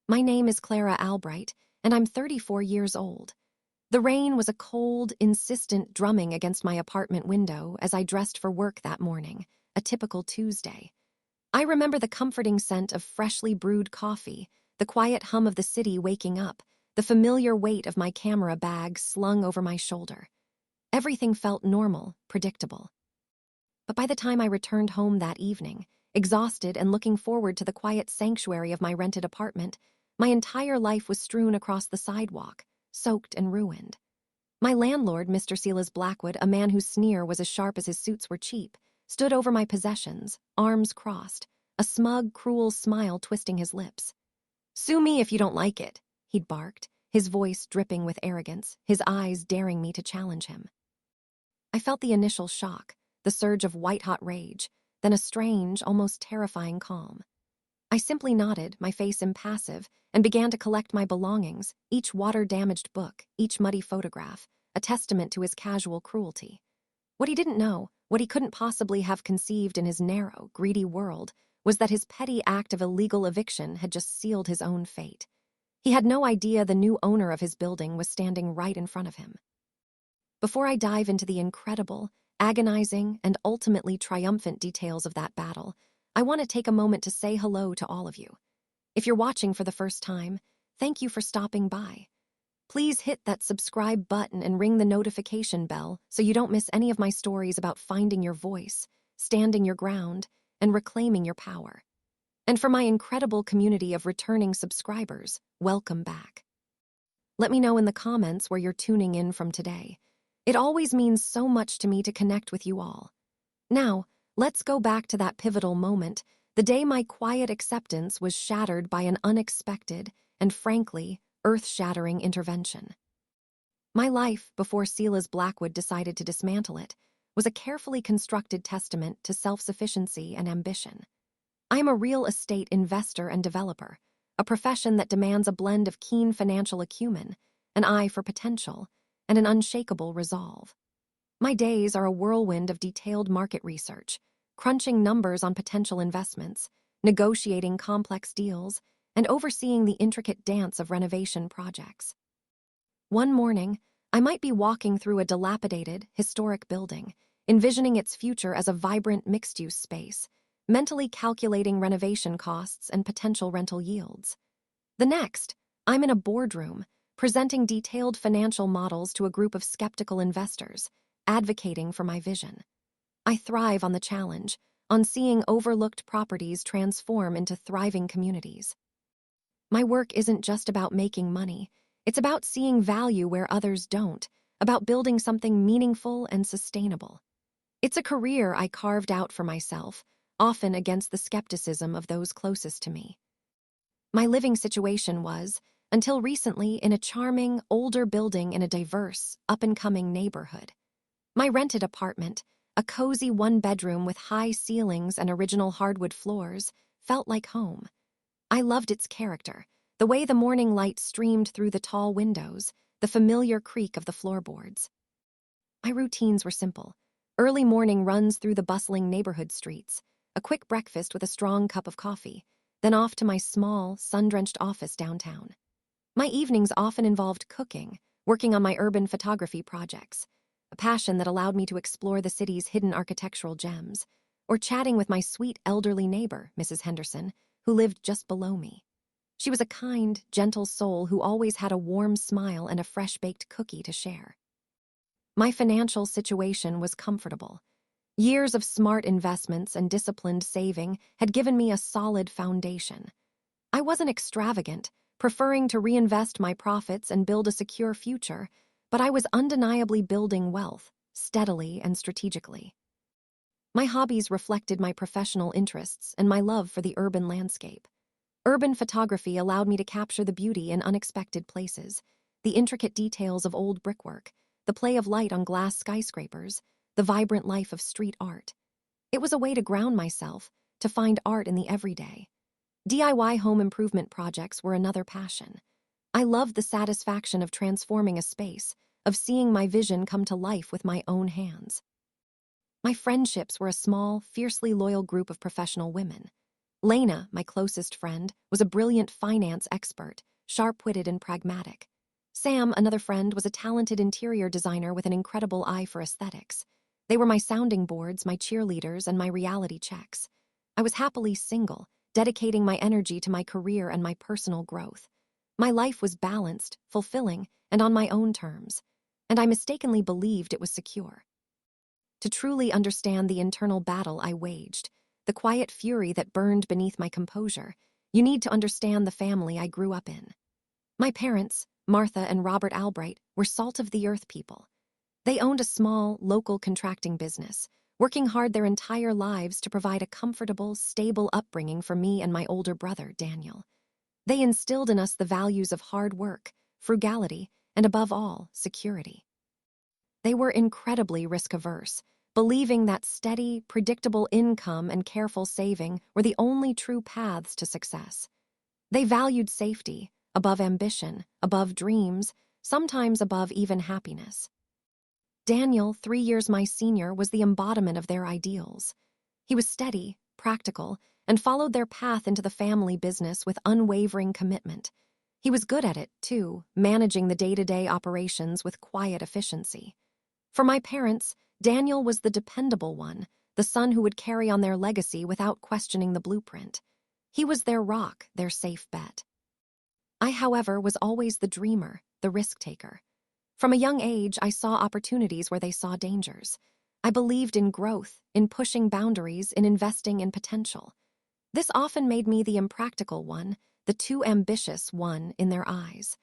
My name is Clara Albright, and I'm 34 years old. The rain was a cold, insistent drumming against my apartment window as I dressed for work that morning, a typical Tuesday. I remember the comforting scent of freshly brewed coffee, the quiet hum of the city waking up, the familiar weight of my camera bag slung over my shoulder. Everything felt normal, predictable. But by the time I returned home that evening, exhausted and looking forward to the quiet sanctuary of my rented apartment, my entire life was strewn across the sidewalk, soaked and ruined. My landlord, Mr. Silas Blackwood, a man whose sneer was as sharp as his suits were cheap, stood over my possessions, arms crossed, a smug, cruel smile twisting his lips. "Sue me if you don't like it," he'd barked, his voice dripping with arrogance, his eyes daring me to challenge him. I felt the initial shock, the surge of white-hot rage, then a strange, almost terrifying calm. I simply nodded, my face impassive, and began to collect my belongings, each water-damaged book, each muddy photograph, a testament to his casual cruelty. What he didn't know, what he couldn't possibly have conceived in his narrow, greedy world, was that his petty act of illegal eviction had just sealed his own fate. He had no idea the new owner of his building was standing right in front of him. Before I dive into the incredible, agonizing, and ultimately triumphant details of that battle, I want to take a moment to say hello to all of you. If you're watching for the first time, thank you for stopping by. Please hit that subscribe button and ring the notification bell so you don't miss any of my stories about finding your voice, standing your ground, and reclaiming your power. And for my incredible community of returning subscribers, welcome back. Let me know in the comments where you're tuning in from today. It always means so much to me to connect with you all. Now, let's go back to that pivotal moment, the day my quiet acceptance was shattered by an unexpected and, frankly, earth-shattering intervention. My life, before Silas Blackwood decided to dismantle it, was a carefully constructed testament to self-sufficiency and ambition. I am a real estate investor and developer, a profession that demands a blend of keen financial acumen, an eye for potential, and an unshakable resolve. My days are a whirlwind of detailed market research, crunching numbers on potential investments, negotiating complex deals, and overseeing the intricate dance of renovation projects. One morning, I might be walking through a dilapidated, historic building, envisioning its future as a vibrant mixed-use space, mentally calculating renovation costs and potential rental yields. The next, I'm in a boardroom, presenting detailed financial models to a group of skeptical investors, advocating for my vision. I thrive on the challenge, on seeing overlooked properties transform into thriving communities. My work isn't just about making money, it's about seeing value where others don't, about building something meaningful and sustainable. It's a career I carved out for myself, often against the skepticism of those closest to me. My living situation was, until recently, in a charming, older building in a diverse, up-and-coming neighborhood. My rented apartment, a cozy one-bedroom with high ceilings and original hardwood floors, felt like home. I loved its character, the way the morning light streamed through the tall windows, the familiar creak of the floorboards. My routines were simple. Early morning runs through the bustling neighborhood streets, a quick breakfast with a strong cup of coffee, then off to my small, sun-drenched office downtown. My evenings often involved cooking, working on my urban photography projects, a passion that allowed me to explore the city's hidden architectural gems, or chatting with my sweet elderly neighbor, Mrs. Henderson, who lived just below me. She was a kind, gentle soul who always had a warm smile and a fresh-baked cookie to share. My financial situation was comfortable. Years of smart investments and disciplined saving had given me a solid foundation. I wasn't extravagant, preferring to reinvest my profits and build a secure future, but I was undeniably building wealth, steadily and strategically. My hobbies reflected my professional interests and my love for the urban landscape. Urban photography allowed me to capture the beauty in unexpected places, the intricate details of old brickwork, the play of light on glass skyscrapers, the vibrant life of street art. It was a way to ground myself, to find art in the everyday. DIY home improvement projects were another passion. I loved the satisfaction of transforming a space, of seeing my vision come to life with my own hands. My friendships were a small, fiercely loyal group of professional women. Lena, my closest friend, was a brilliant finance expert, sharp-witted and pragmatic. Sam, another friend, was a talented interior designer with an incredible eye for aesthetics. They were my sounding boards, my cheerleaders, and my reality checks. I was happily single, dedicating my energy to my career and my personal growth. My life was balanced, fulfilling, and on my own terms, and I mistakenly believed it was secure. To truly understand the internal battle I waged, the quiet fury that burned beneath my composure, you need to understand the family I grew up in. My parents, Martha and Robert Albright, were salt-of-the-earth people. They owned a small, local contracting business, working hard their entire lives to provide a comfortable, stable upbringing for me and my older brother, Daniel. They instilled in us the values of hard work, frugality, and above all, security. They were incredibly risk-averse, believing that steady, predictable income and careful saving were the only true paths to success. They valued safety, above ambition, above dreams, sometimes above even happiness. Daniel, 3 years my senior, was the embodiment of their ideals. He was steady, practical, and followed their path into the family business with unwavering commitment. He was good at it, too, managing the day-to-day operations with quiet efficiency. For my parents, Daniel was the dependable one, the son who would carry on their legacy without questioning the blueprint. He was their rock, their safe bet. I, however, was always the dreamer, the risk-taker. From a young age, I saw opportunities where they saw dangers. I believed in growth, in pushing boundaries, in investing in potential. This often made me the impractical one, the too ambitious one in their eyes.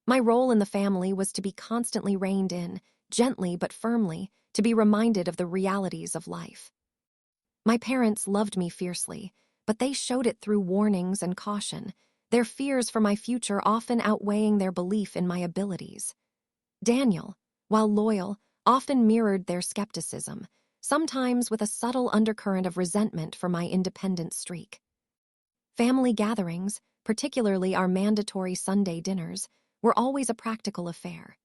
My role in the family was to be constantly reined in, gently but firmly, to be reminded of the realities of life. My parents loved me fiercely, but they showed it through warnings and caution, their fears for my future often outweighing their belief in my abilities. Daniel, while loyal, often mirrored their skepticism, sometimes with a subtle undercurrent of resentment for my independent streak. Family gatherings, particularly our mandatory Sunday dinners, were always a practical affair.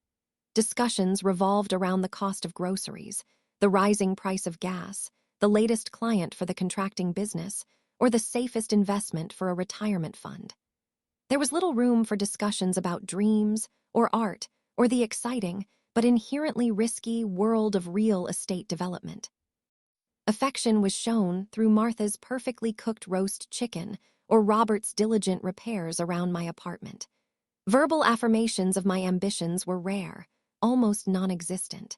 Discussions revolved around the cost of groceries, the rising price of gas, the latest client for the contracting business, or the safest investment for a retirement fund. There was little room for discussions about dreams, or art, or the exciting, but inherently risky world of real estate development. Affection was shown through Martha's perfectly cooked roast chicken or Robert's diligent repairs around my apartment. Verbal affirmations of my ambitions were rare, almost non-existent.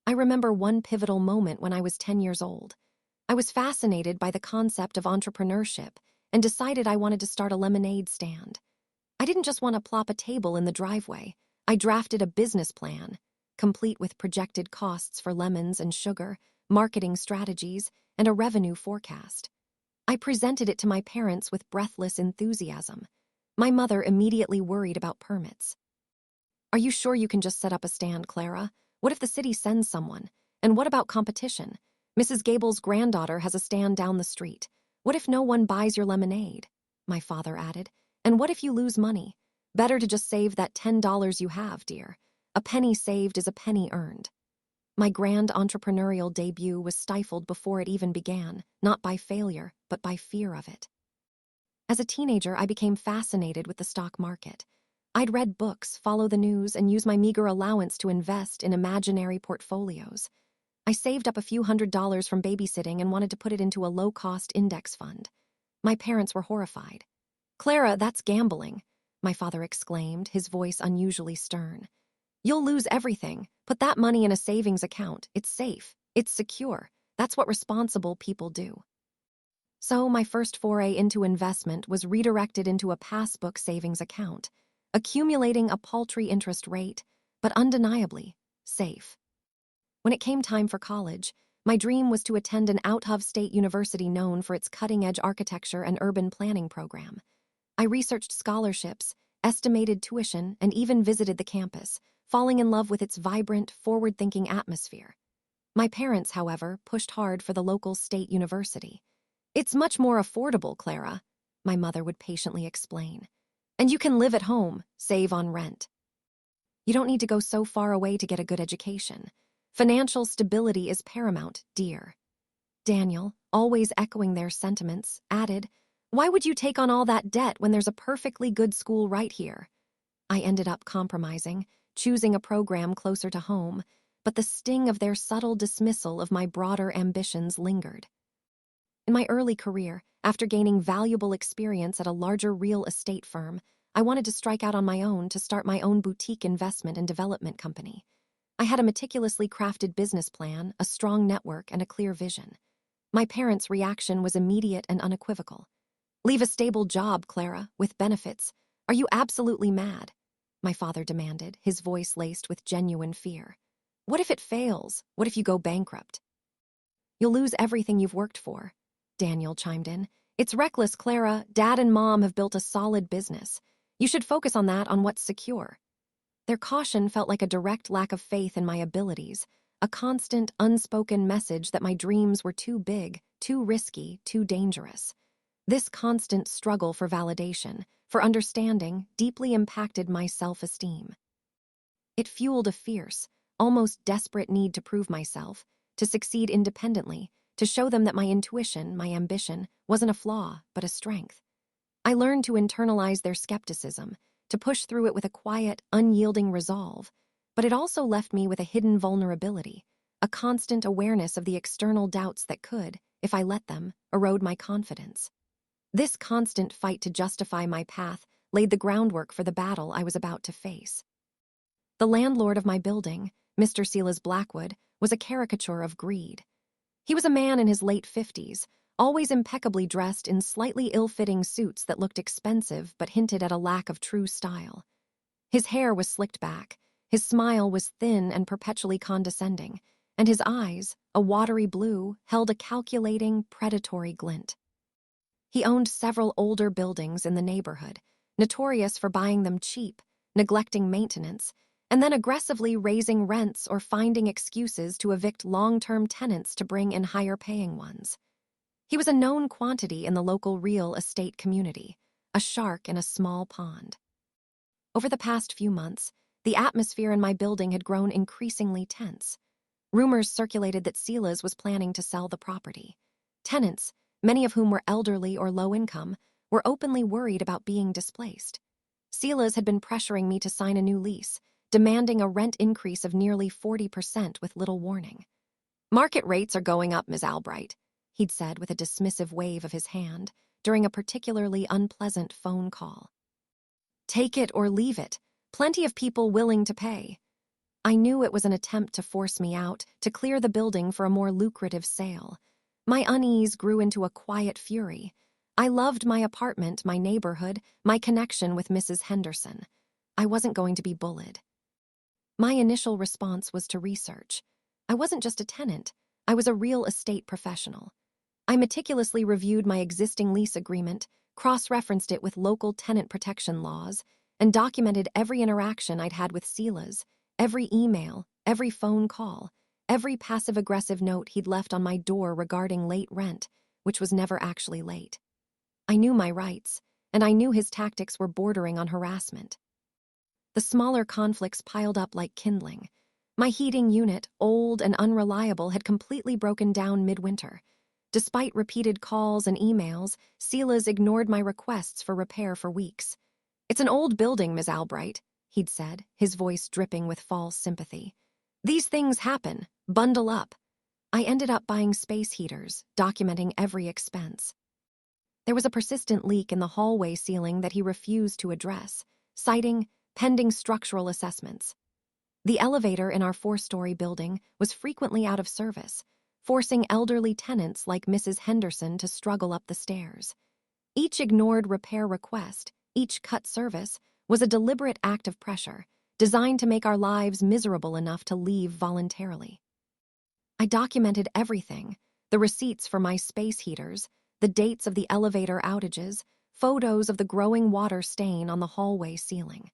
I remember one pivotal moment when I was 10 years old. I was fascinated by the concept of entrepreneurship and decided I wanted to start a lemonade stand. I didn't just want to plop a table in the driveway. I drafted a business plan, complete with projected costs for lemons and sugar, marketing strategies, and a revenue forecast. I presented it to my parents with breathless enthusiasm. My mother immediately worried about permits. "Are you sure you can just set up a stand, Clara? What if the city sends someone? And what about competition? Mrs. Gable's granddaughter has a stand down the street. What if no one buys your lemonade?" my father added. "And what if you lose money? Better to just save that $10 you have, dear. A penny saved is a penny earned." My grand entrepreneurial debut was stifled before it even began, not by failure, but by fear of it. As a teenager, I became fascinated with the stock market. I'd read books, follow the news, and use my meager allowance to invest in imaginary portfolios. I saved up a few $100s from babysitting and wanted to put it into a low-cost index fund. My parents were horrified. "Clara, that's gambling," my father exclaimed, his voice unusually stern. "You'll lose everything. Put that money in a savings account. It's safe. It's secure. That's what responsible people do." So my first foray into investment was redirected into a passbook savings account, accumulating a paltry interest rate, but undeniably safe. When it came time for college, my dream was to attend an out-of-state university known for its cutting-edge architecture and urban planning program. I researched scholarships, estimated tuition, and even visited the campus, falling in love with its vibrant, forward-thinking atmosphere. My parents, however, pushed hard for the local state university. "It's much more affordable, Clara," my mother would patiently explain. "And you can live at home, save on rent. You don't need to go so far away to get a good education. Financial stability is paramount, dear." Daniel, always echoing their sentiments, added, Why would you take on all that debt when there's a perfectly good school right here? I ended up compromising, choosing a program closer to home, but the sting of their subtle dismissal of my broader ambitions lingered. In my early career, after gaining valuable experience at a larger real estate firm, I wanted to strike out on my own to start my own boutique investment and development company. I had a meticulously crafted business plan, a strong network, and a clear vision. My parents' reaction was immediate and unequivocal. "Leave a stable job, Clara, with benefits. Are you absolutely mad?" My father demanded, his voice laced with genuine fear. "What if it fails? What if you go bankrupt?" "You'll lose everything you've worked for," Daniel chimed in. "It's reckless, Clara. Dad and Mom have built a solid business. You should focus on what's secure." Their caution felt like a direct lack of faith in my abilities, a constant, unspoken message that my dreams were too big, too risky, too dangerous. This constant struggle for validation, for understanding, deeply impacted my self-esteem. It fueled a fierce, almost desperate need to prove myself, to succeed independently, to show them that my intuition, my ambition, wasn't a flaw, but a strength. I learned to internalize their skepticism, to push through it with a quiet, unyielding resolve, but it also left me with a hidden vulnerability, a constant awareness of the external doubts that could, if I let them, erode my confidence. This constant fight to justify my path laid the groundwork for the battle I was about to face. The landlord of my building, Mr. Silas Blackwood, was a caricature of greed. He was a man in his late 50s, always impeccably dressed in slightly ill-fitting suits that looked expensive but hinted at a lack of true style. His hair was slicked back, his smile was thin and perpetually condescending, and his eyes, a watery blue, held a calculating, predatory glint. He owned several older buildings in the neighborhood, notorious for buying them cheap, neglecting maintenance, and then aggressively raising rents or finding excuses to evict long-term tenants to bring in higher-paying ones. He was a known quantity in the local real estate community, a shark in a small pond. Over the past few months, the atmosphere in my building had grown increasingly tense. Rumors circulated that Silas was planning to sell the property. Tenants, many of whom were elderly or low income, were openly worried about being displaced. Silas had been pressuring me to sign a new lease, demanding a rent increase of nearly 40% with little warning. "Market rates are going up, Ms. Albright," he'd said with a dismissive wave of his hand during a particularly unpleasant phone call. "Take it or leave it. Plenty of people willing to pay." I knew it was an attempt to force me out, to clear the building for a more lucrative sale. My unease grew into a quiet fury. I loved my apartment, my neighborhood, my connection with Mrs. Henderson. I wasn't going to be bullied. My initial response was to research. I wasn't just a tenant. I was a real estate professional. I meticulously reviewed my existing lease agreement, cross-referenced it with local tenant protection laws, and documented every interaction I'd had with Silas, every email, every phone call, every passive-aggressive note he'd left on my door regarding late rent, which was never actually late. I knew my rights, and I knew his tactics were bordering on harassment. The smaller conflicts piled up like kindling. My heating unit, old and unreliable, had completely broken down midwinter. Despite repeated calls and emails, Silas ignored my requests for repair for weeks. "It's an old building, Ms. Albright," he'd said, his voice dripping with false sympathy. "These things happen. Bundle up." I ended up buying space heaters, documenting every expense. There was a persistent leak in the hallway ceiling that he refused to address, citing pending structural assessments. The elevator in our 4-story building was frequently out of service, forcing elderly tenants like Mrs. Henderson to struggle up the stairs. Each ignored repair request, each cut service, was a deliberate act of pressure, designed to make our lives miserable enough to leave voluntarily. I documented everything: the receipts for my space heaters, the dates of the elevator outages, photos of the growing water stain on the hallway ceiling.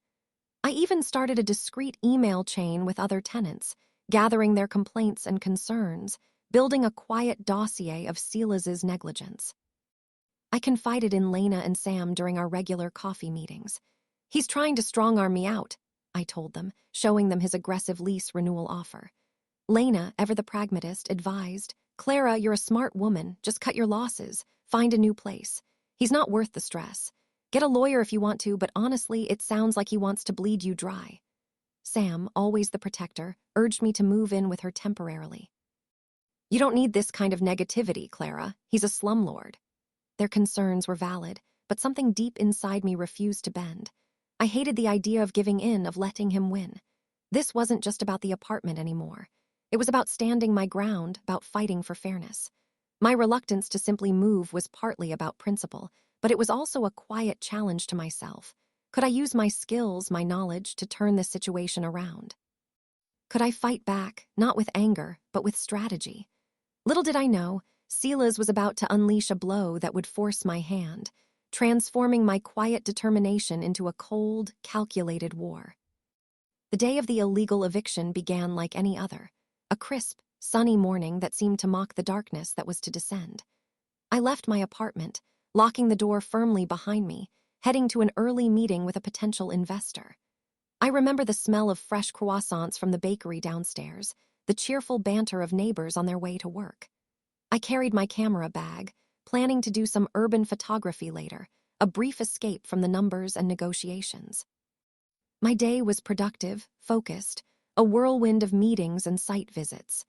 I even started a discreet email chain with other tenants, gathering their complaints and concerns, building a quiet dossier of Silas's negligence. I confided in Lena and Sam during our regular coffee meetings. "He's trying to strong-arm me out," I told them, showing them his aggressive lease renewal offer. Lena, ever the pragmatist, advised, "Clara, you're a smart woman. Just cut your losses. Find a new place. He's not worth the stress. Get a lawyer if you want to, but honestly, it sounds like he wants to bleed you dry. Sam, always the protector, urged me to move in with her temporarily. You don't need this kind of negativity, Clara. He's a slumlord. Their concerns were valid, but something deep inside me refused to bend. I hated the idea of giving in, of letting him win. This wasn't just about the apartment anymore. It was about standing my ground, about fighting for fairness. My reluctance to simply move was partly about principle, but it was also a quiet challenge to myself. Could I use my skills, my knowledge, to turn this situation around? Could I fight back, not with anger, but with strategy? Little did I know, Silas was about to unleash a blow that would force my hand, transforming my quiet determination into a cold, calculated war. The day of the illegal eviction began like any other, a crisp, sunny morning that seemed to mock the darkness that was to descend. I left my apartment, locking the door firmly behind me, heading to an early meeting with a potential investor. I remember the smell of fresh croissants from the bakery downstairs, the cheerful banter of neighbors on their way to work. I carried my camera bag, planning to do some urban photography later, a brief escape from the numbers and negotiations. My day was productive, focused, a whirlwind of meetings and site visits.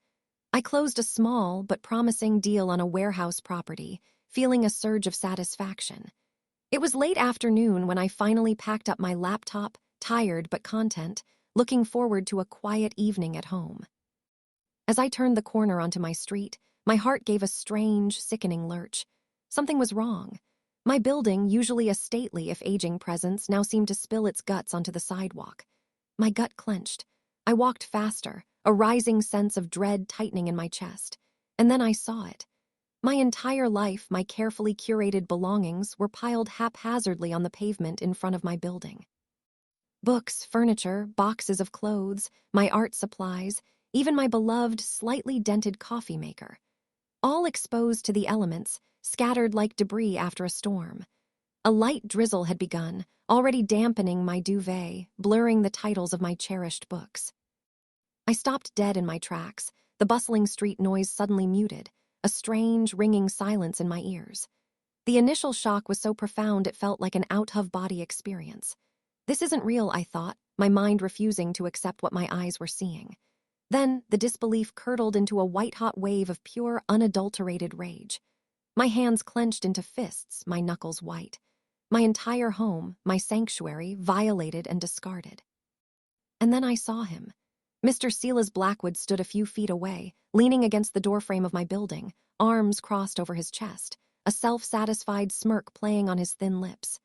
I closed a small but promising deal on a warehouse property, feeling a surge of satisfaction. It was late afternoon when I finally packed up my laptop, tired but content, looking forward to a quiet evening at home. As I turned the corner onto my street, my heart gave a strange, sickening lurch. Something was wrong. My building, usually a stately if aging presence, now seemed to spill its guts onto the sidewalk. My gut clenched. I walked faster, a rising sense of dread tightening in my chest. And then I saw it. My entire life, my carefully curated belongings were piled haphazardly on the pavement in front of my building. Books, furniture, boxes of clothes, my art supplies, even my beloved, slightly dented coffee maker. All exposed to the elements, scattered like debris after a storm. A light drizzle had begun, already dampening my duvet, blurring the titles of my cherished books. I stopped dead in my tracks, the bustling street noise suddenly muted, a strange, ringing silence in my ears. The initial shock was so profound it felt like an out-of-body experience. This isn't real, I thought, my mind refusing to accept what my eyes were seeing. Then, the disbelief curdled into a white-hot wave of pure, unadulterated rage. My hands clenched into fists, my knuckles white. My entire home, my sanctuary, violated and discarded. And then I saw him. Mr. Silas Blackwood stood a few feet away, leaning against the doorframe of my building, arms crossed over his chest, a self-satisfied smirk playing on his thin lips.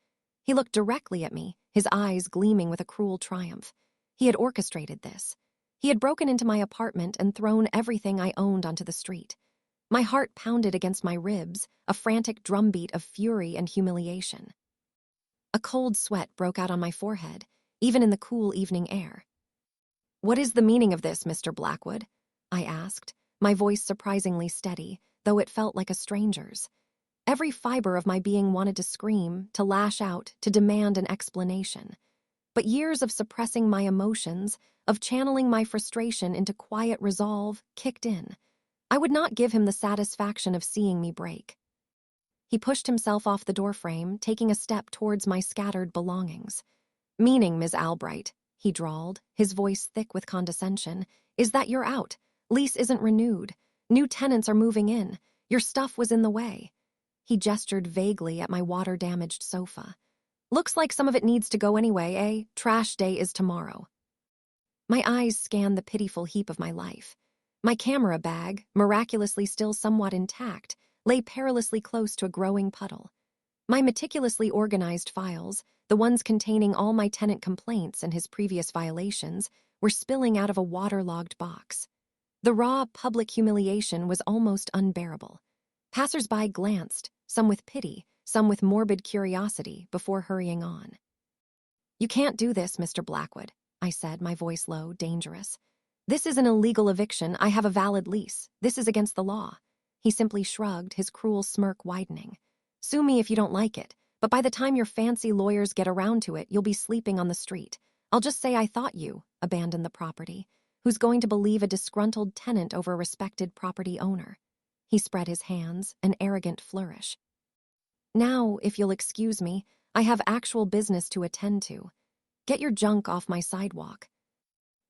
He looked directly at me, his eyes gleaming with a cruel triumph. He had orchestrated this. He had broken into my apartment and thrown everything I owned onto the street. My heart pounded against my ribs, a frantic drumbeat of fury and humiliation. A cold sweat broke out on my forehead, even in the cool evening air. "What is the meaning of this, Mr. Blackwood?" I asked, my voice surprisingly steady, though it felt like a stranger's. Every fiber of my being wanted to scream, to lash out, to demand an explanation. But years of suppressing my emotions, of channeling my frustration into quiet resolve, kicked in. I would not give him the satisfaction of seeing me break. He pushed himself off the doorframe, taking a step towards my scattered belongings. "Meaning, Ms. Albright," he drawled, his voice thick with condescension, "is that you're out. Lease isn't renewed. New tenants are moving in. Your stuff was in the way." He gestured vaguely at my water-damaged sofa. "Looks like some of it needs to go anyway, eh? Trash day is tomorrow." My eyes scanned the pitiful heap of my life. My camera bag, miraculously still somewhat intact, lay perilously close to a growing puddle. My meticulously organized files, the ones containing all my tenant complaints and his previous violations, were spilling out of a waterlogged box. The raw, public humiliation was almost unbearable. Passers-by glanced, some with pity, some with morbid curiosity, before hurrying on. "You can't do this, Mr. Blackwood," I said, my voice low, dangerous. "This is an illegal eviction. I have a valid lease. This is against the law." He simply shrugged, his cruel smirk widening. "Sue me if you don't like it, but by the time your fancy lawyers get around to it, you'll be sleeping on the street. I'll just say I thought you abandoned the property. Who's going to believe a disgruntled tenant over a respected property owner?" He spread his hands, an arrogant flourish. Now, if you'll excuse me, I have actual business to attend to. Get your junk off my sidewalk."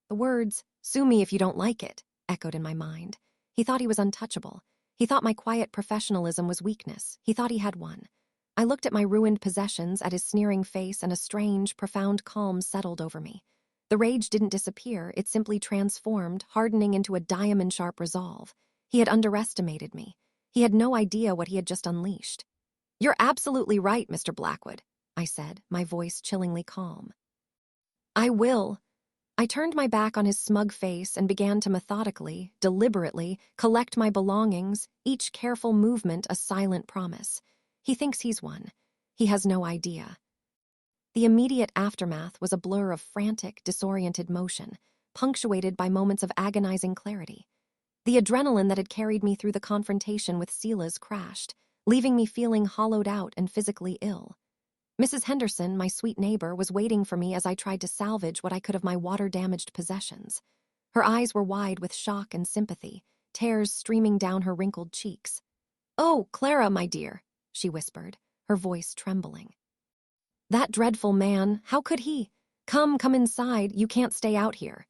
The words, "Sue me if you don't like it," echoed in my mind. He thought he was untouchable. He thought my quiet professionalism was weakness. He thought he had one. I looked at my ruined possessions, at his sneering face, and a strange, profound calm settled over me. The rage didn't disappear, it simply transformed, hardening into a diamond-sharp resolve. He had underestimated me. He had no idea what he had just unleashed. "You're absolutely right, Mr. Blackwood," I said, my voice chillingly calm. "I will." I turned my back on his smug face and began to methodically, deliberately, collect my belongings, each careful movement a silent promise. He thinks he's won. He has no idea. The immediate aftermath was a blur of frantic, disoriented motion, punctuated by moments of agonizing clarity. The adrenaline that had carried me through the confrontation with Silas crashed, leaving me feeling hollowed out and physically ill. Mrs. Henderson, my sweet neighbor, was waiting for me as I tried to salvage what I could of my water-damaged possessions. Her eyes were wide with shock and sympathy, tears streaming down her wrinkled cheeks. "Oh, Clara, my dear," she whispered, her voice trembling. "That dreadful man, how could he? Come inside, you can't stay out here."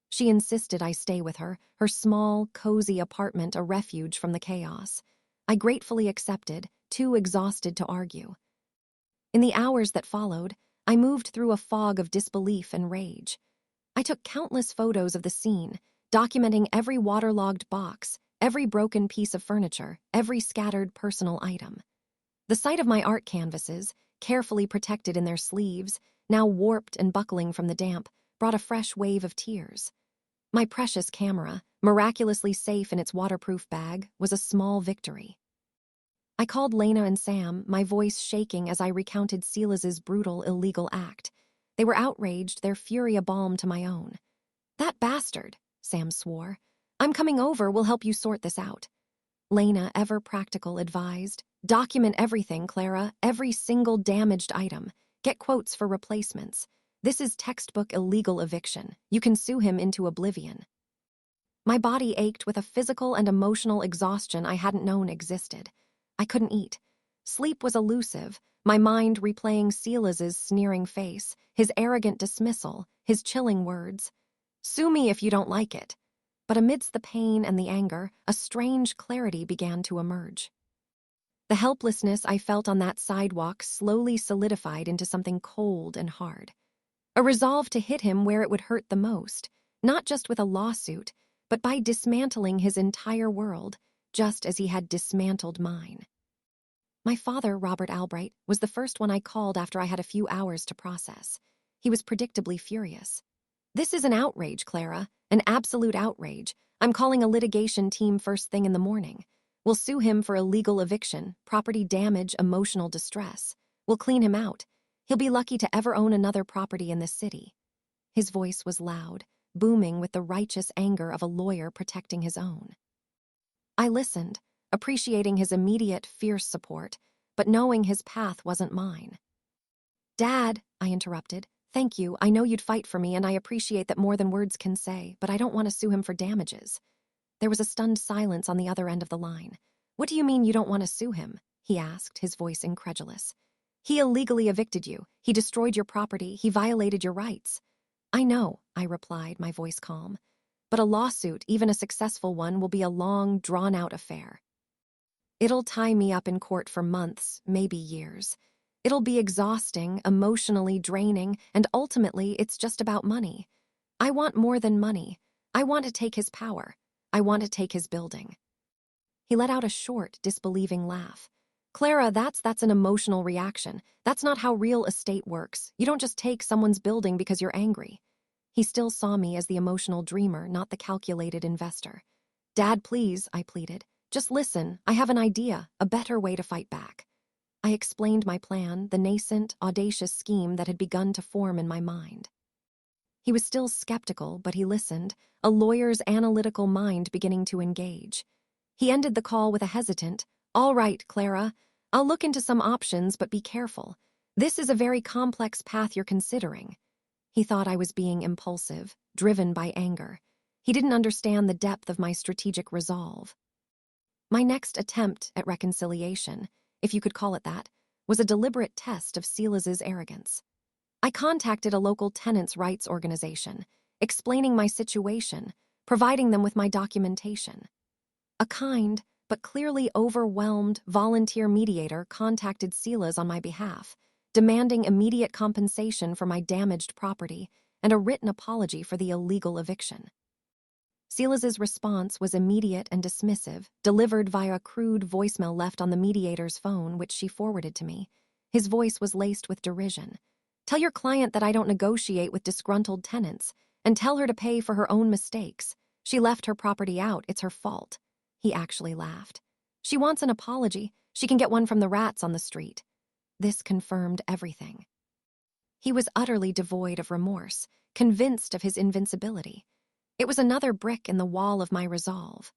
She insisted I stay with her, her small, cozy apartment a refuge from the chaos. I gratefully accepted, too exhausted to argue. In the hours that followed, I moved through a fog of disbelief and rage. I took countless photos of the scene, documenting every waterlogged box, every broken piece of furniture, every scattered personal item. The sight of my art canvases, carefully protected in their sleeves, now warped and buckling from the damp, brought a fresh wave of tears. My precious camera, miraculously safe in its waterproof bag, was a small victory. I called Lena and Sam, my voice shaking as I recounted Silas's brutal, illegal act. They were outraged, their fury a balm to my own. "That bastard," Sam swore. "I'm coming over, we'll help you sort this out." Lena, ever practical, advised, "Document everything, Clara, every single damaged item. Get quotes for replacements. This is textbook illegal eviction. You can sue him into oblivion." My body ached with a physical and emotional exhaustion I hadn't known existed. I couldn't eat. Sleep was elusive, my mind replaying Silas's sneering face, his arrogant dismissal, his chilling words. "Sue me if you don't like it." But amidst the pain and the anger, a strange clarity began to emerge. The helplessness I felt on that sidewalk slowly solidified into something cold and hard. A resolve to hit him where it would hurt the most, not just with a lawsuit, but by dismantling his entire world, just as he had dismantled mine. My father, Robert Albright, was the first one I called after I had a few hours to process. He was predictably furious. "This is an outrage, Clara, an absolute outrage. I'm calling a litigation team first thing in the morning. We'll sue him for illegal eviction, property damage, emotional distress. We'll clean him out. He'll be lucky to ever own another property in this city." His voice was loud, booming with the righteous anger of a lawyer protecting his own. I listened, appreciating his immediate, fierce support, but knowing his path wasn't mine. "Dad," I interrupted, "thank you. I know you'd fight for me, and I appreciate that more than words can say, but I don't want to sue him for damages." There was a stunned silence on the other end of the line. "What do you mean you don't want to sue him?" he asked, his voice incredulous. "He illegally evicted you. He destroyed your property. He violated your rights." "I know," I replied, my voice calm. "But a lawsuit, even a successful one, will be a long, drawn-out affair. It'll tie me up in court for months, maybe years. It'll be exhausting, emotionally draining, and ultimately it's just about money. I want more than money. I want to take his power. I want to take his building." He let out a short, disbelieving laugh. "Clara, that's an emotional reaction. That's not how real estate works. You don't just take someone's building because you're angry." He still saw me as the emotional dreamer, not the calculated investor. "Dad, please," I pleaded. "Just listen. I have an idea, a better way to fight back." I explained my plan, the nascent, audacious scheme that had begun to form in my mind. He was still skeptical, but he listened, a lawyer's analytical mind beginning to engage. He ended the call with a hesitant, "All right, Clara. I'll look into some options, but be careful. This is a very complex path you're considering." He thought I was being impulsive, driven by anger. He didn't understand the depth of my strategic resolve. My next attempt at reconciliation, if you could call it that, was a deliberate test of Silas's arrogance. I contacted a local tenants' rights organization, explaining my situation, providing them with my documentation. A kind, but clearly overwhelmed, volunteer mediator contacted Silas on my behalf, demanding immediate compensation for my damaged property and a written apology for the illegal eviction. Silas's response was immediate and dismissive, delivered via a crude voicemail left on the mediator's phone, which she forwarded to me. His voice was laced with derision. "Tell your client that I don't negotiate with disgruntled tenants, and tell her to pay for her own mistakes. She left her property out, it's her fault." He actually laughed. "She wants an apology. She can get one from the rats on the street." This confirmed everything. He was utterly devoid of remorse, convinced of his invincibility. It was another brick in the wall of my resolve.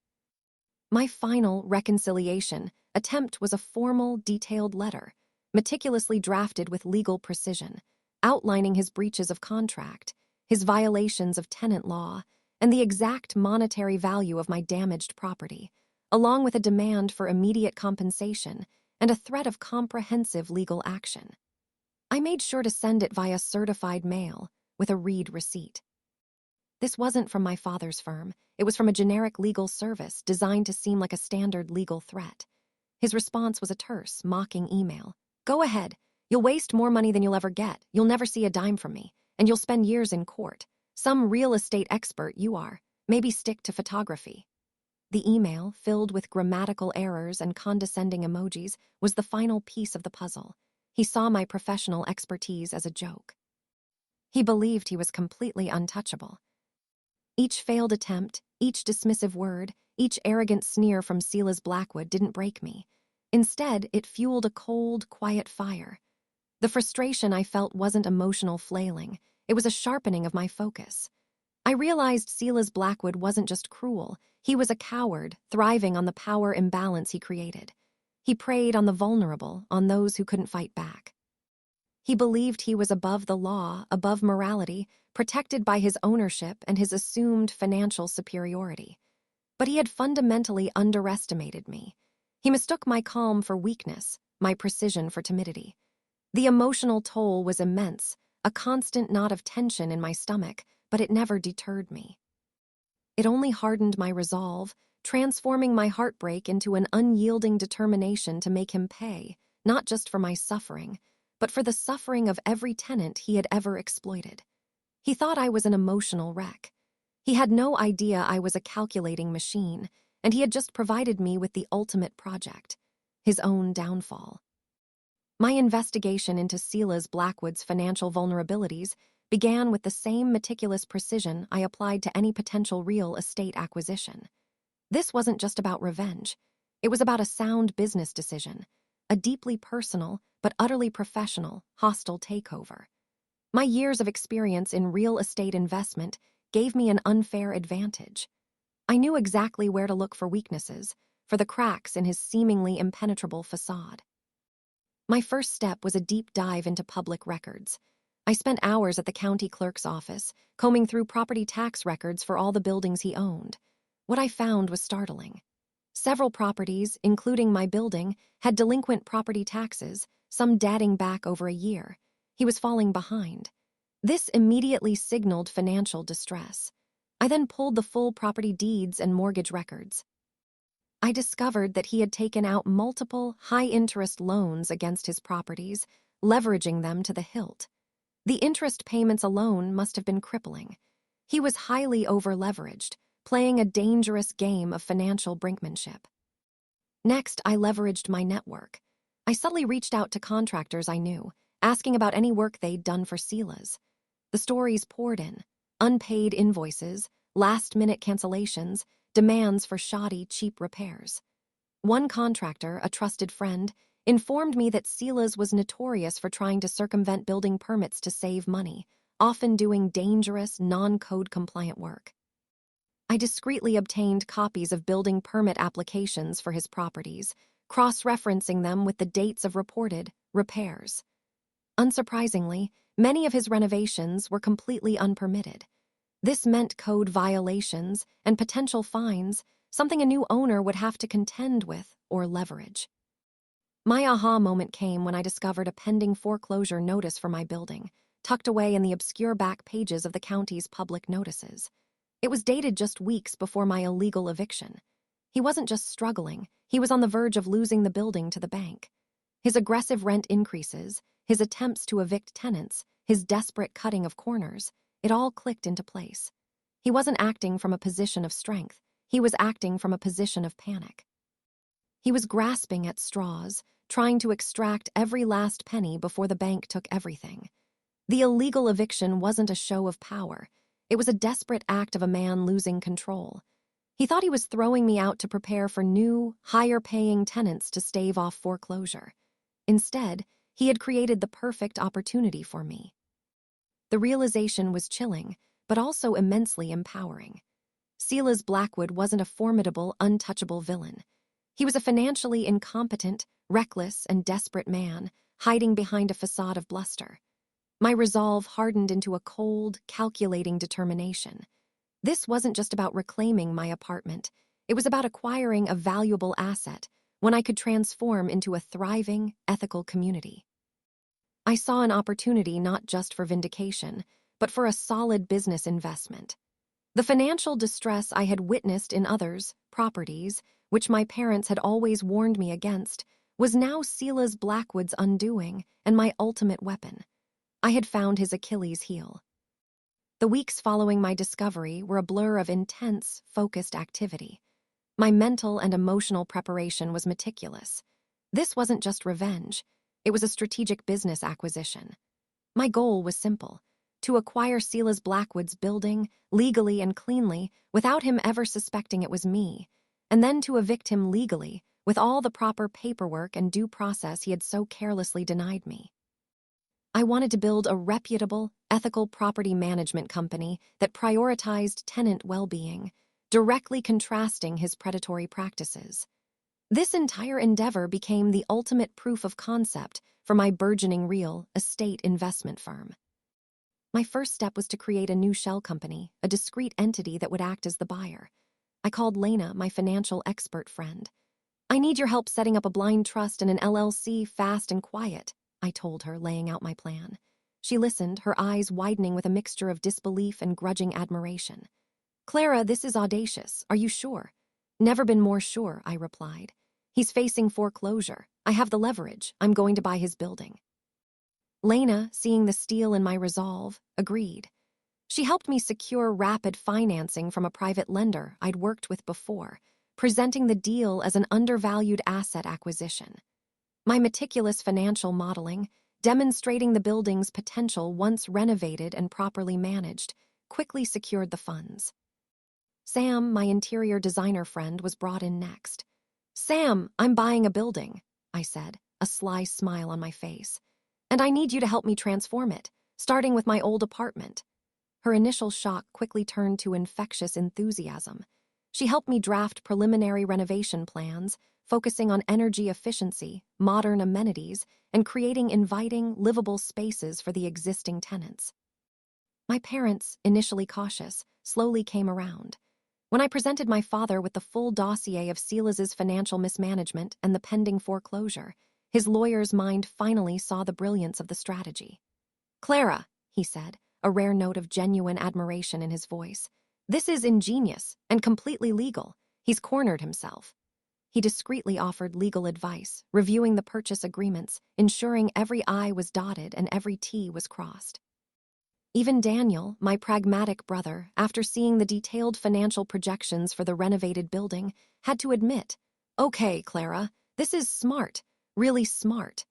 My final reconciliation attempt was a formal, detailed letter, meticulously drafted with legal precision, outlining his breaches of contract, his violations of tenant law, and the exact monetary value of my damaged property, along with a demand for immediate compensation and a threat of comprehensive legal action. I made sure to send it via certified mail with a read receipt. This wasn't from my father's firm. It was from a generic legal service designed to seem like a standard legal threat. His response was a terse, mocking email. "Go ahead. You'll waste more money than you'll ever get. You'll never see a dime from me, and you'll spend years in court. Some real estate expert you are. Maybe stick to photography." The email, filled with grammatical errors and condescending emojis, was the final piece of the puzzle. He saw my professional expertise as a joke. He believed he was completely untouchable. Each failed attempt, each dismissive word, each arrogant sneer from Silas Blackwood didn't break me. Instead, it fueled a cold, quiet fire. The frustration I felt wasn't emotional flailing. It was a sharpening of my focus. I realized Silas Blackwood wasn't just cruel. He was a coward, thriving on the power imbalance he created. He preyed on the vulnerable, on those who couldn't fight back. He believed he was above the law, above morality, protected by his ownership and his assumed financial superiority. But he had fundamentally underestimated me. He mistook my calm for weakness, my precision for timidity. The emotional toll was immense, a constant knot of tension in my stomach, but it never deterred me. It only hardened my resolve, transforming my heartbreak into an unyielding determination to make him pay, not just for my suffering, but for the suffering of every tenant he had ever exploited. He thought I was an emotional wreck. He had no idea I was a calculating machine, and he had just provided me with the ultimate project, his own downfall. My investigation into Silas Blackwood's financial vulnerabilities began with the same meticulous precision I applied to any potential real estate acquisition. This wasn't just about revenge. It was about a sound business decision, a deeply personal, but utterly professional, hostile takeover. My years of experience in real estate investment gave me an unfair advantage. I knew exactly where to look for weaknesses, for the cracks in his seemingly impenetrable facade. My first step was a deep dive into public records. I spent hours at the county clerk's office, combing through property tax records for all the buildings he owned. What I found was startling. Several properties, including my building, had delinquent property taxes, some dating back over a year. He was falling behind. This immediately signaled financial distress. I then pulled the full property deeds and mortgage records. I discovered that he had taken out multiple high-interest loans against his properties, leveraging them to the hilt. The interest payments alone must have been crippling. He was highly over-leveraged, playing a dangerous game of financial brinkmanship. Next, I leveraged my network. I subtly reached out to contractors I knew, asking about any work they'd done for Silas. The stories poured in: unpaid invoices, last-minute cancellations, demands for shoddy, cheap repairs. One contractor, a trusted friend, informed me that Silas was notorious for trying to circumvent building permits to save money, often doing dangerous, non-code compliant work. I discreetly obtained copies of building permit applications for his properties, cross-referencing them with the dates of reported repairs. Unsurprisingly, many of his renovations were completely unpermitted. This meant code violations and potential fines, something a new owner would have to contend with or leverage. My aha moment came when I discovered a pending foreclosure notice for my building, tucked away in the obscure back pages of the county's public notices. It was dated just weeks before my illegal eviction. He wasn't just struggling, he was on the verge of losing the building to the bank. His aggressive rent increases, his attempts to evict tenants, his desperate cutting of corners, it all clicked into place. He wasn't acting from a position of strength, he was acting from a position of panic. He was grasping at straws, trying to extract every last penny before the bank took everything. The illegal eviction wasn't a show of power. It was a desperate act of a man losing control. He thought he was throwing me out to prepare for new, higher-paying tenants to stave off foreclosure. Instead, he had created the perfect opportunity for me. The realization was chilling, but also immensely empowering. Silas Blackwood wasn't a formidable, untouchable villain. He was a financially incompetent, reckless, and desperate man, hiding behind a facade of bluster. My resolve hardened into a cold, calculating determination. This wasn't just about reclaiming my apartment. It was about acquiring a valuable asset, one I could transform into a thriving, ethical community. I saw an opportunity not just for vindication, but for a solid business investment. The financial distress I had witnessed in others' properties, which my parents had always warned me against, was now Silas Blackwood's undoing and my ultimate weapon. I had found his Achilles heel. The weeks following my discovery were a blur of intense, focused activity. My mental and emotional preparation was meticulous. This wasn't just revenge, it was a strategic business acquisition. My goal was simple: to acquire Silas Blackwood's building, legally and cleanly, without him ever suspecting it was me, and then to evict him legally, with all the proper paperwork and due process he had so carelessly denied me. I wanted to build a reputable, ethical property management company that prioritized tenant well-being, directly contrasting his predatory practices. This entire endeavor became the ultimate proof of concept for my burgeoning real estate investment firm. My first step was to create a new shell company, a discrete entity that would act as the buyer. I called Lena, my financial expert friend. "I need your help setting up a blind trust and an LLC fast and quiet," I told her, laying out my plan. She listened, her eyes widening with a mixture of disbelief and grudging admiration. "Clara, this is audacious. Are you sure?" "Never been more sure," I replied. "He's facing foreclosure. I have the leverage. I'm going to buy his building." Lena, seeing the steel in my resolve, agreed. She helped me secure rapid financing from a private lender I'd worked with before, presenting the deal as an undervalued asset acquisition. My meticulous financial modeling, demonstrating the building's potential once renovated and properly managed, quickly secured the funds. Sam, my interior designer friend, was brought in next. "Sam, I'm buying a building," I said, a sly smile on my face. "And I need you to help me transform it, starting with my old apartment." Her initial shock quickly turned to infectious enthusiasm. She helped me draft preliminary renovation plans, focusing on energy efficiency, modern amenities, and creating inviting, livable spaces for the existing tenants. My parents, initially cautious, slowly came around. When I presented my father with the full dossier of Silas's financial mismanagement and the pending foreclosure, his lawyer's mind finally saw the brilliance of the strategy. "Clara," he said, a rare note of genuine admiration in his voice, "this is ingenious and completely legal. He's cornered himself." He discreetly offered legal advice, reviewing the purchase agreements, ensuring every I was dotted and every T was crossed. Even Daniel, my pragmatic brother, after seeing the detailed financial projections for the renovated building, had to admit, "Okay, Clara, this is smart, really smart."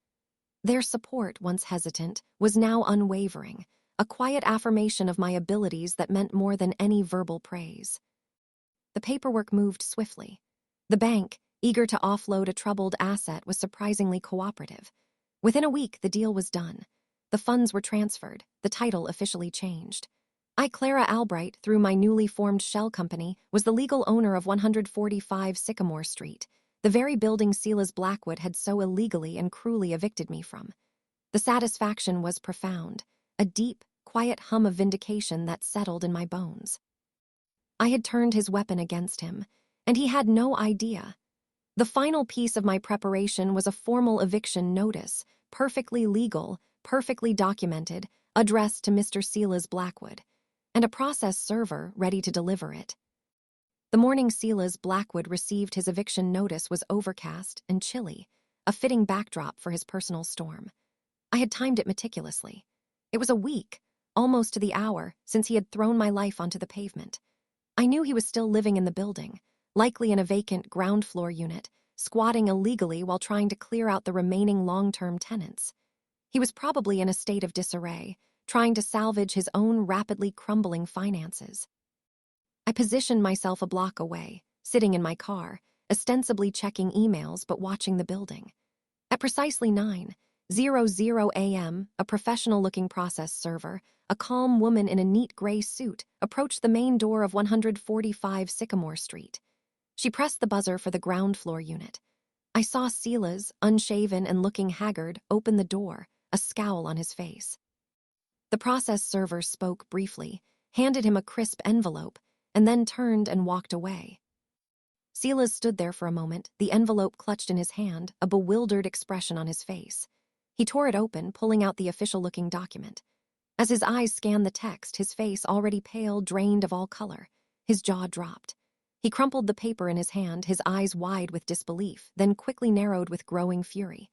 Their support, once hesitant, was now unwavering, a quiet affirmation of my abilities that meant more than any verbal praise. The paperwork moved swiftly. The bank, eager to offload a troubled asset, was surprisingly cooperative. Within a week, the deal was done. The funds were transferred, the title officially changed. I, Clara Albright, through my newly formed shell company, was the legal owner of 145 Sycamore Street, the very building Silas Blackwood had so illegally and cruelly evicted me from. The satisfaction was profound, a deep, quiet hum of vindication that settled in my bones. I had turned his weapon against him, and he had no idea. The final piece of my preparation was a formal eviction notice, perfectly legal, perfectly documented, addressed to Mr. Silas Blackwood, and a process server ready to deliver it. The morning Silas Blackwood received his eviction notice was overcast and chilly, a fitting backdrop for his personal storm. I had timed it meticulously. It was a week, almost to the hour, since he had thrown my life onto the pavement. I knew he was still living in the building, likely in a vacant ground floor unit, squatting illegally while trying to clear out the remaining long-term tenants. He was probably in a state of disarray, trying to salvage his own rapidly crumbling finances. I positioned myself a block away, sitting in my car, ostensibly checking emails but watching the building. At precisely 9:00 a.m., a professional-looking process server, a calm woman in a neat gray suit, approached the main door of 145 Sycamore Street. She pressed the buzzer for the ground floor unit. I saw Silas, unshaven and looking haggard, open the door, a scowl on his face. The process server spoke briefly, handed him a crisp envelope, and then turned and walked away. Silas stood there for a moment, the envelope clutched in his hand, a bewildered expression on his face. He tore it open, pulling out the official-looking document. As his eyes scanned the text, his face, already pale, drained of all color. His jaw dropped. He crumpled the paper in his hand, his eyes wide with disbelief, then quickly narrowed with growing fury.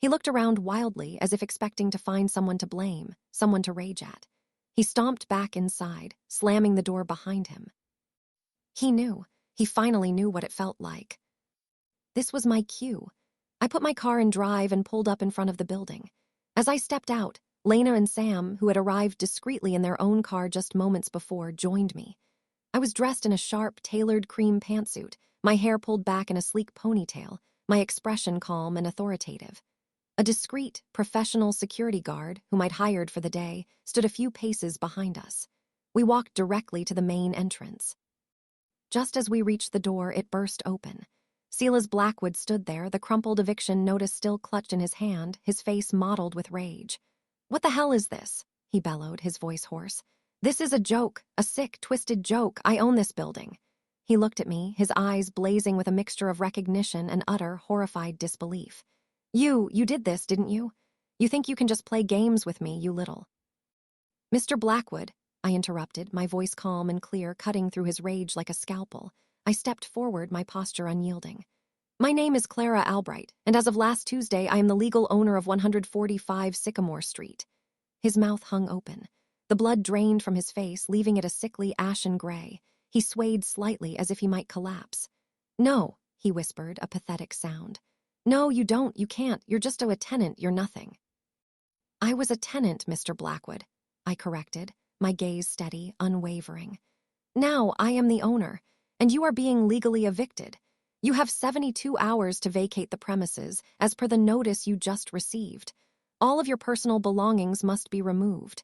He looked around wildly, as if expecting to find someone to blame, someone to rage at. He stomped back inside, slamming the door behind him. He knew. He finally knew what it felt like. This was my cue. I put my car in drive and pulled up in front of the building. As I stepped out, Lena and Sam, who had arrived discreetly in their own car just moments before, joined me. I was dressed in a sharp, tailored cream pantsuit, my hair pulled back in a sleek ponytail, my expression calm and authoritative. A discreet, professional security guard, whom I'd hired for the day, stood a few paces behind us. We walked directly to the main entrance. Just as we reached the door, it burst open. Silas Blackwood stood there, the crumpled eviction notice still clutched in his hand, his face mottled with rage. "What the hell is this?" he bellowed, his voice hoarse. "This is a joke, a sick, twisted joke. I own this building." He looked at me, his eyes blazing with a mixture of recognition and utter, horrified disbelief. You did this, didn't you? You think you can just play games with me, you little..." "Mr. Blackwood," I interrupted, my voice calm and clear, cutting through his rage like a scalpel. I stepped forward, my posture unyielding. "My name is Clara Albright, and as of last Tuesday, I am the legal owner of 145 Sycamore Street." His mouth hung open. The blood drained from his face, leaving it a sickly ashen gray. He swayed slightly as if he might collapse. "No," he whispered, a pathetic sound. "No, you don't, you can't. You're just a tenant, you're nothing." "I was a tenant, Mr. Blackwood," I corrected, my gaze steady, unwavering. "Now I am the owner, and you are being legally evicted. You have 72 hours to vacate the premises, as per the notice you just received. All of your personal belongings must be removed.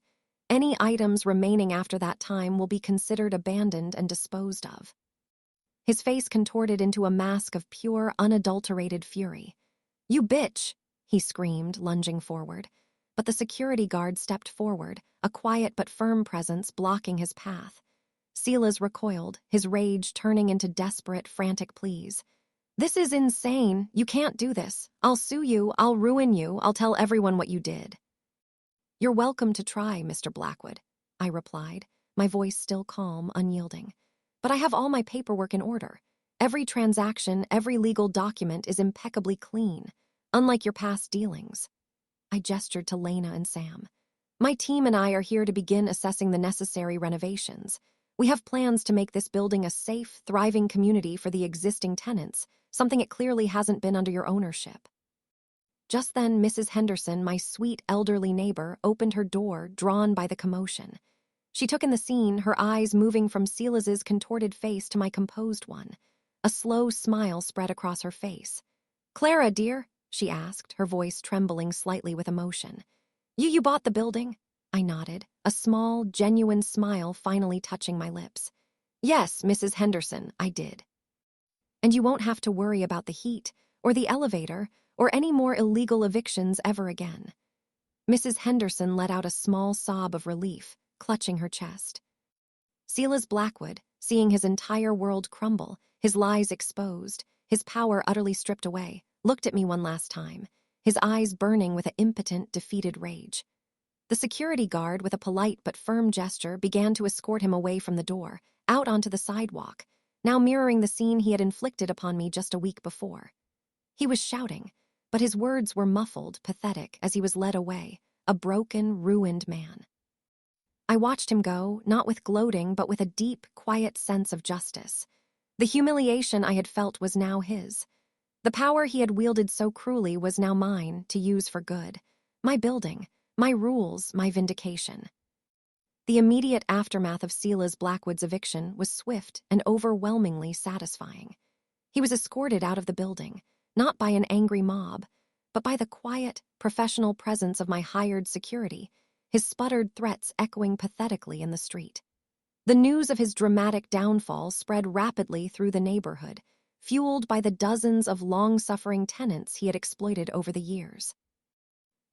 Any items remaining after that time will be considered abandoned and disposed of." His face contorted into a mask of pure, unadulterated fury. "You bitch!" he screamed, lunging forward. But the security guard stepped forward, a quiet but firm presence blocking his path. Silas recoiled, his rage turning into desperate, frantic pleas. "This is insane. You can't do this. I'll sue you. I'll ruin you. I'll tell everyone what you did." "You're welcome to try, Mr. Blackwood," I replied, my voice still calm, unyielding. "But I have all my paperwork in order. Every transaction, every legal document is impeccably clean, unlike your past dealings." I gestured to Lena and Sam. "My team and I are here to begin assessing the necessary renovations. We have plans to make this building a safe, thriving community for the existing tenants, something it clearly hasn't been under your ownership." Just then, Mrs. Henderson, my sweet elderly neighbor, opened her door, drawn by the commotion. She took in the scene, her eyes moving from Silas's contorted face to my composed one. A slow smile spread across her face. "Clara, dear?" she asked, her voice trembling slightly with emotion. You bought the building?" I nodded, a small, genuine smile finally touching my lips. "Yes, Mrs. Henderson, I did." "And you won't have to worry about the heat, or the elevator, or any more illegal evictions ever again." Mrs. Henderson let out a small sob of relief, clutching her chest. Silas Blackwood, seeing his entire world crumble, his lies exposed, his power utterly stripped away, looked at me one last time, his eyes burning with an impotent, defeated rage. The security guard, with a polite but firm gesture, began to escort him away from the door, out onto the sidewalk, now mirroring the scene he had inflicted upon me just a week before. He was shouting, but his words were muffled, pathetic, as he was led away, a broken, ruined man. I watched him go, not with gloating, but with a deep, quiet sense of justice. The humiliation I had felt was now his. The power he had wielded so cruelly was now mine, to use for good. My building, my rules, my vindication. The immediate aftermath of Silas Blackwood's eviction was swift and overwhelmingly satisfying. He was escorted out of the building, not by an angry mob, but by the quiet, professional presence of my hired security, his sputtered threats echoing pathetically in the street. The news of his dramatic downfall spread rapidly through the neighborhood, fueled by the dozens of long-suffering tenants he had exploited over the years.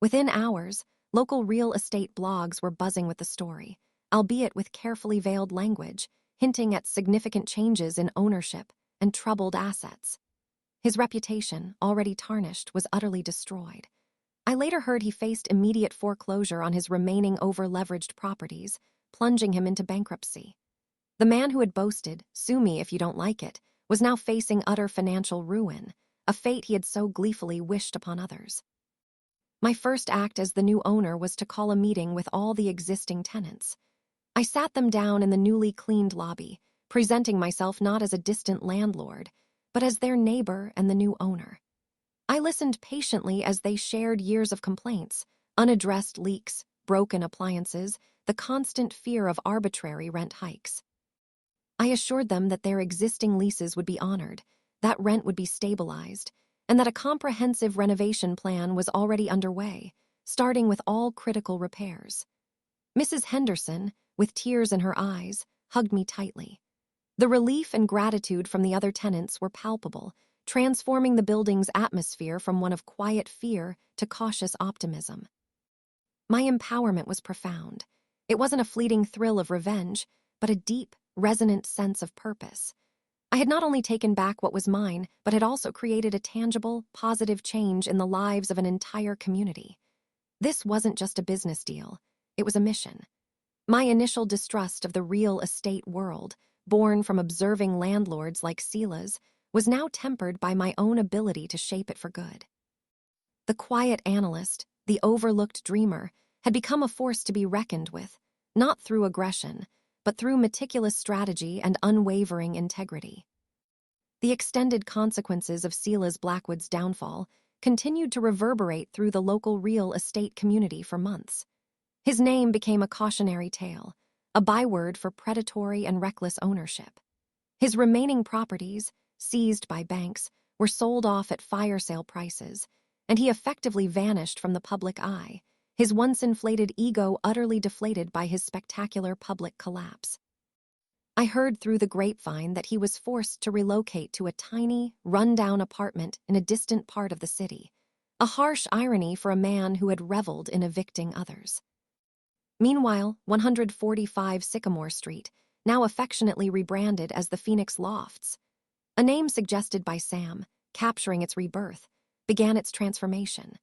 Within hours, local real estate blogs were buzzing with the story, albeit with carefully veiled language, hinting at significant changes in ownership and troubled assets. His reputation, already tarnished, was utterly destroyed. I later heard he faced immediate foreclosure on his remaining over-leveraged properties, plunging him into bankruptcy. The man who had boasted, "Sue me if you don't like it," was now facing utter financial ruin, a fate he had so gleefully wished upon others. My first act as the new owner was to call a meeting with all the existing tenants. I sat them down in the newly cleaned lobby, presenting myself not as a distant landlord, but as their neighbor and the new owner. I listened patiently as they shared years of complaints, unaddressed leaks, broken appliances, the constant fear of arbitrary rent hikes. I assured them that their existing leases would be honored, that rent would be stabilized, and that a comprehensive renovation plan was already underway, starting with all critical repairs. Mrs. Henderson, with tears in her eyes, hugged me tightly. The relief and gratitude from the other tenants were palpable, transforming the building's atmosphere from one of quiet fear to cautious optimism. My empowerment was profound. It wasn't a fleeting thrill of revenge, but a deep, resonant sense of purpose. I had not only taken back what was mine, but had also created a tangible, positive change in the lives of an entire community. This wasn't just a business deal. It was a mission. My initial distrust of the real estate world, born from observing landlords like Silas, was now tempered by my own ability to shape it for good. The quiet analyst, the overlooked dreamer, had become a force to be reckoned with, not through aggression, but through meticulous strategy and unwavering integrity. The extended consequences of Silas Blackwood's downfall continued to reverberate through the local real estate community for months. His name became a cautionary tale, a byword for predatory and reckless ownership. His remaining properties, seized by banks, were sold off at fire sale prices, and he effectively vanished from the public eye, his once inflated ego utterly deflated by his spectacular public collapse. I heard through the grapevine that he was forced to relocate to a tiny, run-down apartment in a distant part of the city, a harsh irony for a man who had reveled in evicting others. Meanwhile, 145 Sycamore Street, now affectionately rebranded as the Phoenix Lofts, a name suggested by Sam, capturing its rebirth, began its transformation.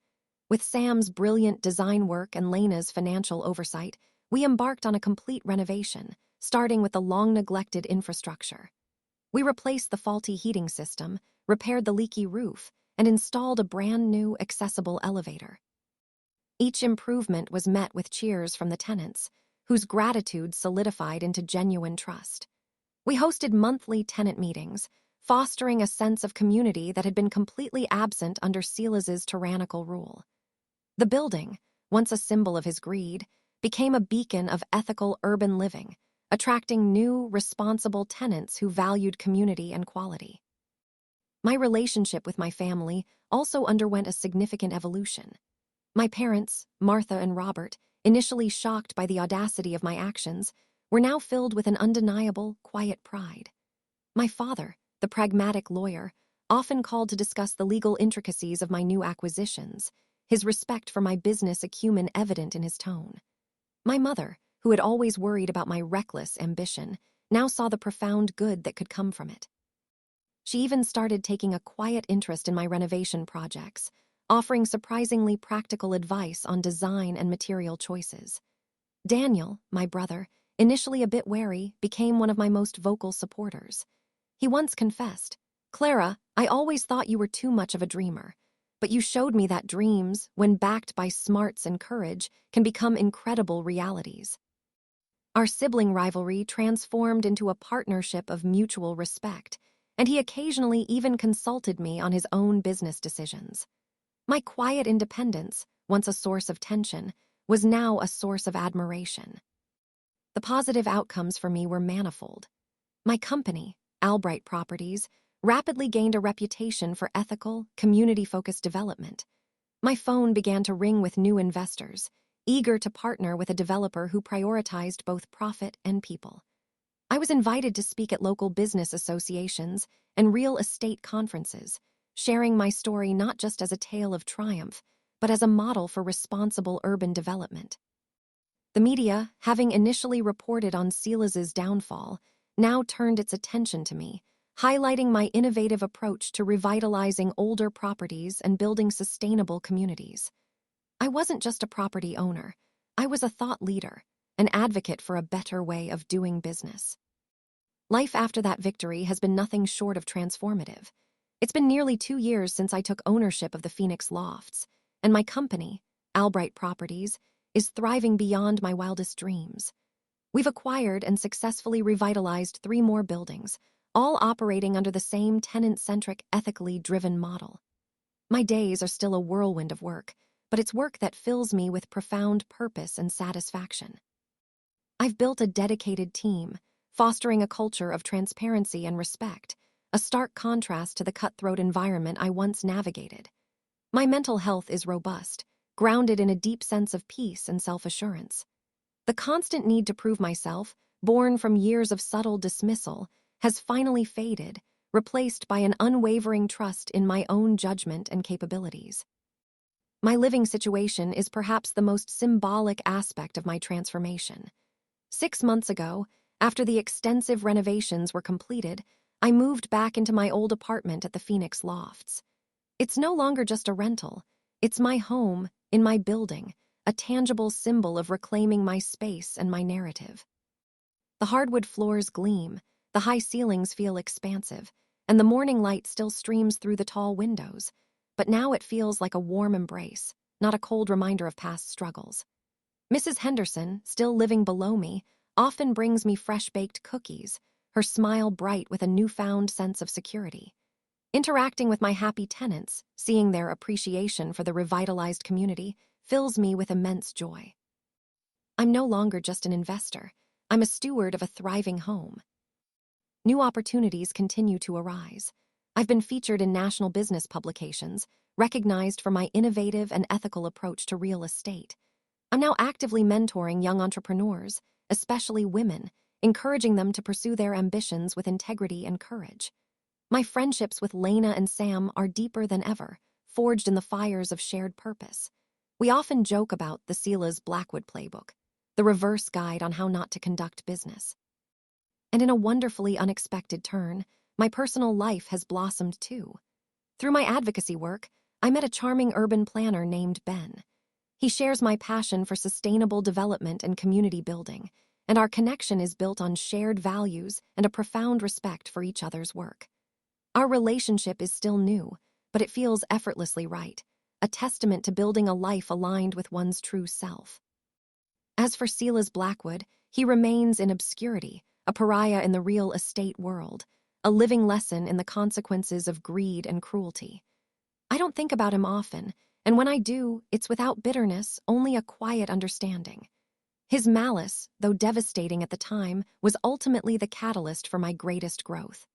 With Sam's brilliant design work and Lena's financial oversight, we embarked on a complete renovation, starting with the long-neglected infrastructure. We replaced the faulty heating system, repaired the leaky roof, and installed a brand-new, accessible elevator. Each improvement was met with cheers from the tenants, whose gratitude solidified into genuine trust. We hosted monthly tenant meetings, fostering a sense of community that had been completely absent under Silas's tyrannical rule. The building, once a symbol of his greed, became a beacon of ethical urban living, attracting new, responsible tenants who valued community and quality. My relationship with my family also underwent a significant evolution. My parents, Martha and Robert, initially shocked by the audacity of my actions, were now filled with an undeniable, quiet pride. My father, the pragmatic lawyer, often called to discuss the legal intricacies of my new acquisitions, his respect for my business acumen evident in his tone. My mother, who had always worried about my reckless ambition, now saw the profound good that could come from it. She even started taking a quiet interest in my renovation projects, offering surprisingly practical advice on design and material choices. Daniel, my brother, initially a bit wary, became one of my most vocal supporters. He once confessed, "Clara, I always thought you were too much of a dreamer, but you showed me that dreams, when backed by smarts and courage, can become incredible realities." Our sibling rivalry transformed into a partnership of mutual respect, and he occasionally even consulted me on his own business decisions. My quiet independence, once a source of tension, was now a source of admiration. The positive outcomes for me were manifold. My company, Albright Properties, rapidly gained a reputation for ethical, community-focused development. My phone began to ring with new investors, eager to partner with a developer who prioritized both profit and people. I was invited to speak at local business associations and real estate conferences, sharing my story not just as a tale of triumph, but as a model for responsible urban development. The media, having initially reported on Silas's downfall, now turned its attention to me, highlighting my innovative approach to revitalizing older properties and building sustainable communities. I wasn't just a property owner. I was a thought leader, an advocate for a better way of doing business. Life after that victory has been nothing short of transformative. It's been nearly 2 years since I took ownership of the Phoenix Lofts, and my company, Albright Properties, is thriving beyond my wildest dreams. We've acquired and successfully revitalized 3 more buildings, all operating under the same tenant-centric, ethically driven model. My days are still a whirlwind of work, but it's work that fills me with profound purpose and satisfaction. I've built a dedicated team, fostering a culture of transparency and respect, a stark contrast to the cutthroat environment I once navigated. My mental health is robust, grounded in a deep sense of peace and self-assurance. The constant need to prove myself, born from years of subtle dismissal, has finally faded, replaced by an unwavering trust in my own judgment and capabilities. My living situation is perhaps the most symbolic aspect of my transformation. 6 months ago, after the extensive renovations were completed, I moved back into my old apartment at the Phoenix Lofts. It's no longer just a rental. It's my home, in my building, a tangible symbol of reclaiming my space and my narrative. The hardwood floors gleam, the high ceilings feel expansive, and the morning light still streams through the tall windows, but now it feels like a warm embrace, not a cold reminder of past struggles. Mrs. Henderson, still living below me, often brings me fresh-baked cookies, her smile bright with a newfound sense of security. Interacting with my happy tenants, seeing their appreciation for the revitalized community, fills me with immense joy. I'm no longer just an investor. I'm a steward of a thriving home. New opportunities continue to arise. I've been featured in national business publications, recognized for my innovative and ethical approach to real estate. I'm now actively mentoring young entrepreneurs, especially women, encouraging them to pursue their ambitions with integrity and courage. My friendships with Lena and Sam are deeper than ever, forged in the fires of shared purpose. We often joke about the Silas Blackwood playbook, the reverse guide on how not to conduct business. And in a wonderfully unexpected turn, my personal life has blossomed too. Through my advocacy work, I met a charming urban planner named Ben. He shares my passion for sustainable development and community building, and our connection is built on shared values and a profound respect for each other's work. Our relationship is still new, but it feels effortlessly right, a testament to building a life aligned with one's true self. As for Silas Blackwood, he remains in obscurity, a pariah in the real estate world, a living lesson in the consequences of greed and cruelty. I don't think about him often, and when I do, it's without bitterness, only a quiet understanding. His malice, though devastating at the time, was ultimately the catalyst for my greatest growth.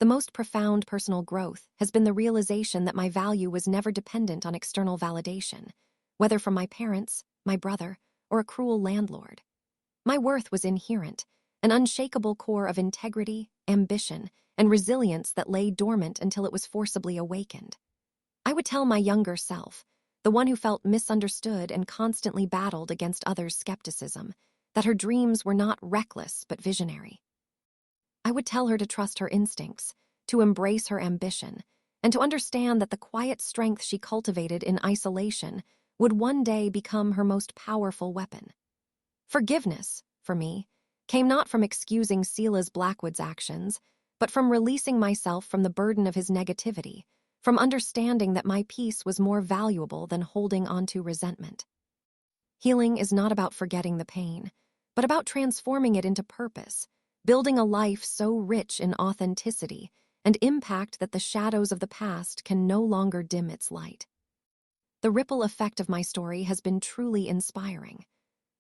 The most profound personal growth has been the realization that my value was never dependent on external validation, whether from my parents, my brother, or a cruel landlord. My worth was inherent, an unshakable core of integrity, ambition, and resilience that lay dormant until it was forcibly awakened. I would tell my younger self, the one who felt misunderstood and constantly battled against others' skepticism, that her dreams were not reckless but visionary. I would tell her to trust her instincts, to embrace her ambition, and to understand that the quiet strength she cultivated in isolation would one day become her most powerful weapon. Forgiveness, for me, came not from excusing Silas Blackwood's actions, but from releasing myself from the burden of his negativity, from understanding that my peace was more valuable than holding onto resentment. Healing is not about forgetting the pain, but about transforming it into purpose, building a life so rich in authenticity and impact that the shadows of the past can no longer dim its light. The ripple effect of my story has been truly inspiring.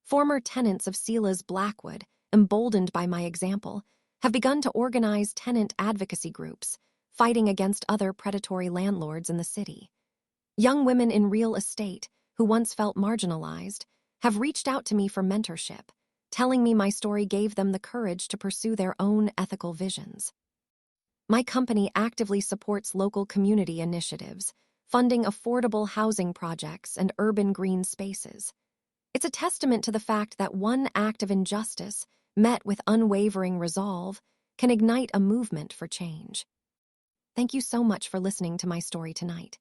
Former tenants of Silas Blackwood, emboldened by my example, have begun to organize tenant advocacy groups, fighting against other predatory landlords in the city. Young women in real estate, who once felt marginalized, have reached out to me for mentorship, telling me my story gave them the courage to pursue their own ethical visions. My company actively supports local community initiatives, funding affordable housing projects and urban green spaces. It's a testament to the fact that one act of injustice, met with unwavering resolve, can ignite a movement for change. Thank you so much for listening to my story tonight.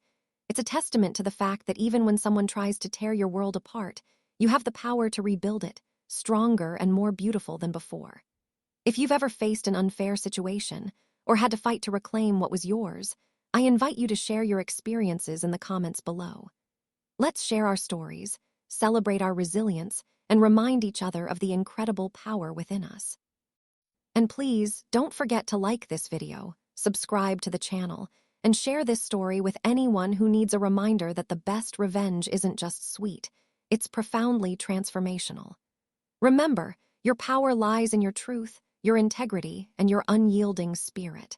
It's a testament to the fact that even when someone tries to tear your world apart, you have the power to rebuild it, stronger and more beautiful than before. If you've ever faced an unfair situation, or had to fight to reclaim what was yours, I invite you to share your experiences in the comments below. Let's share our stories, celebrate our resilience, and remind each other of the incredible power within us. And please, don't forget to like this video, subscribe to the channel, and share this story with anyone who needs a reminder that the best revenge isn't just sweet, it's profoundly transformational. Remember, your power lies in your truth, your integrity, and your unyielding spirit.